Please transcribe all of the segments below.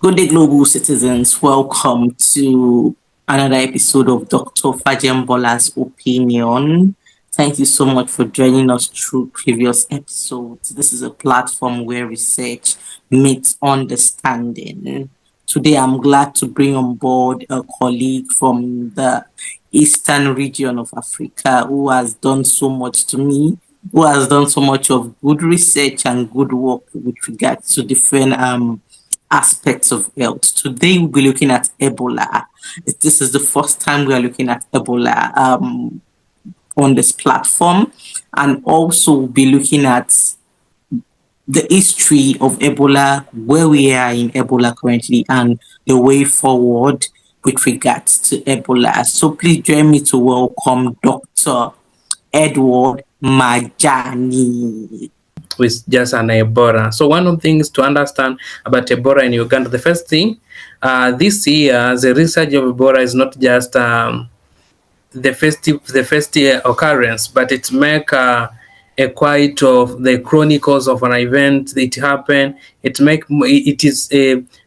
Good day, global citizens. Welcome to another episode of Dr. Fajembola's Opinion. Thank you so much for joining us through previous episodes. This is a platform where research meets understanding. Today, I'm glad to bring on board a colleague from the eastern region of Africa who has done so much to me, who has done so much of good research and good work with regards to different aspects of health. Today, we'll be looking at Ebola. This is the first time we are looking at Ebola on this platform, and also we'll be looking at the history of Ebola, where we are in Ebola currently, and the way forward with regards to Ebola. So please join me to welcome Dr. Edward Majani. With just an Ebola. So one of the things to understand about Ebola in Uganda, the first thing, this year, the research of Ebola is not just the first year occurrence, but it make a quite of the chronicles of an event. It happened. It is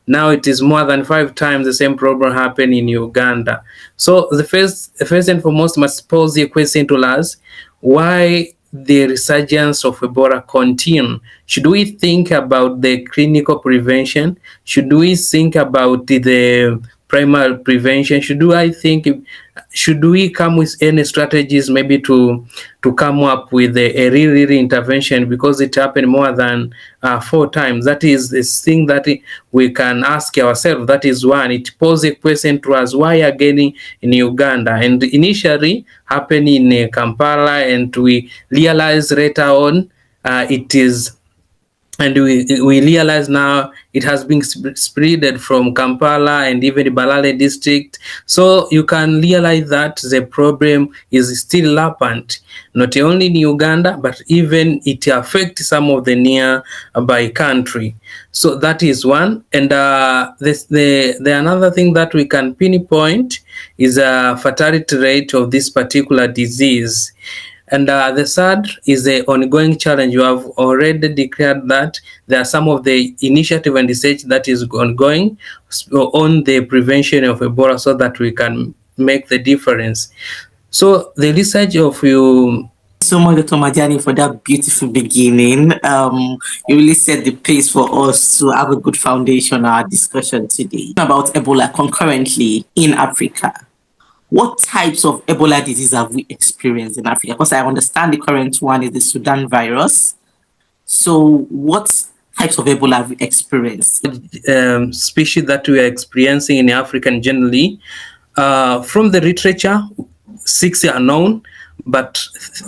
now it is more than 5 times the same problem happened in Uganda. So the first and foremost must pose the question to us: why the resurgence of Ebola continue? Should we think about the clinical prevention? Should we think about the primary prevention? Should we come with any strategies maybe to come up with a real intervention, because it happened more than 4 times? That is the thing that we can ask ourselves. That is one. It poses a question to us: why again in Uganda? And initially happened in Kampala, and we realized later on it is. And we realize now it has been spreaded from Kampala and even Balale district. So you can realize that the problem is still rampant, not only in Uganda, but even it affects some of the nearby country. So that is one. And the another thing that we can pinpoint is a fatality rate of this particular disease. And the third is the ongoing challenge. You have already declared that there are some of the initiative and research that is ongoing on the prevention of Ebola, so that we can make the difference. So the research of you. So much, Dr. Majani, for that beautiful beginning. You really set the pace for us to have a good foundation our discussion today about Ebola concurrently in Africa. What types of Ebola disease have we experienced in Africa? Because I understand the current one is the Sudan virus. So what types of Ebola have we experienced? Species that we are experiencing in Africa generally, from the literature, 6 are known, but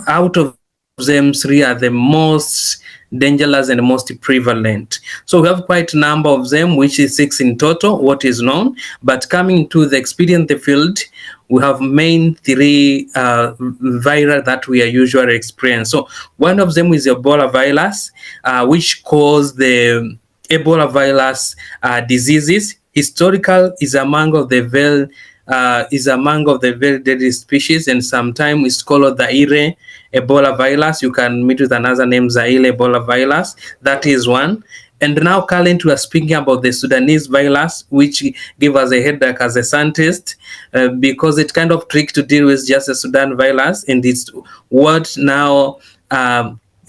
out of them, 3 are the most dangerous and most prevalent. So we have quite a number of them, which is 6 in total, what is known. But coming to the experience in the field, we have main 3 virus that we are usually experiencing. So one of them is Ebola virus, which cause the Ebola virus diseases. Historical is among the very deadly species, and sometimes it's called the Zaire Ebola virus. You can meet with another name, Zaire Ebola virus. That is one. And now currently we are speaking about the Sudanese virus, which give us a headache as a scientist, because it's kind of tricky to deal with just the Sudan virus, and it's what now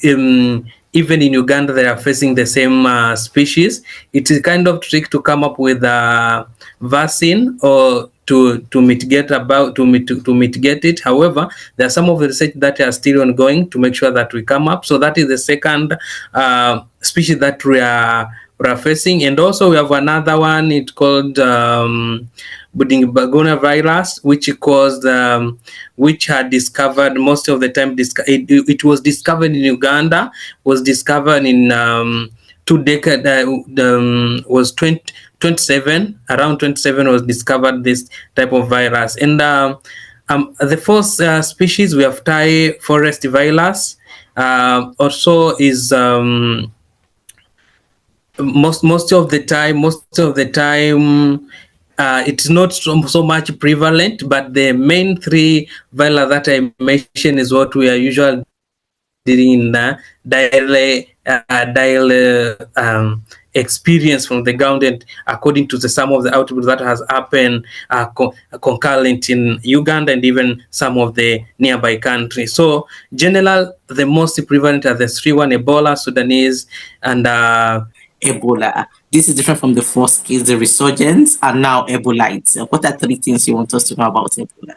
even in Uganda they are facing the same species. It is kind of tricky to come up with a vaccine or to mitigate it. However, there are some of the research that are still ongoing to make sure that we come up. So that is the second species that we are facing. And also we have another one. It's called Budingibagona virus, which had discovered most of the time. It was discovered in Uganda. Was discovered in 2 decades. Was 27, around 27 was discovered this type of virus. And the fourth species, we have Thai forest virus, also is most of the time it's not so much prevalent, but the main 3 virus that I mentioned is what we are usually dealing in the daily experience from the ground, and according to the some of the outbreaks that has happened concurrent in Uganda and even some of the nearby countries. So general, the most prevalent are the three: one Ebola, Sudanese, and Ebola. This is different from the first case, the resurgence, and now Ebola itself. What are three things you want us to know about Ebola?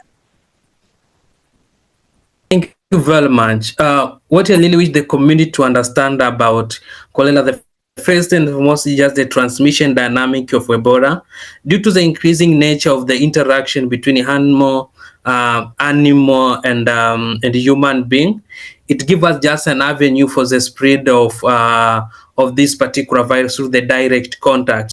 Thank you very much. What I really wish the community to understand about cholera, the first and foremost is just the transmission dynamic of Ebola. Due to the increasing nature of the interaction between animal and human being, it gives us just an avenue for the spread of this particular virus through the direct contact.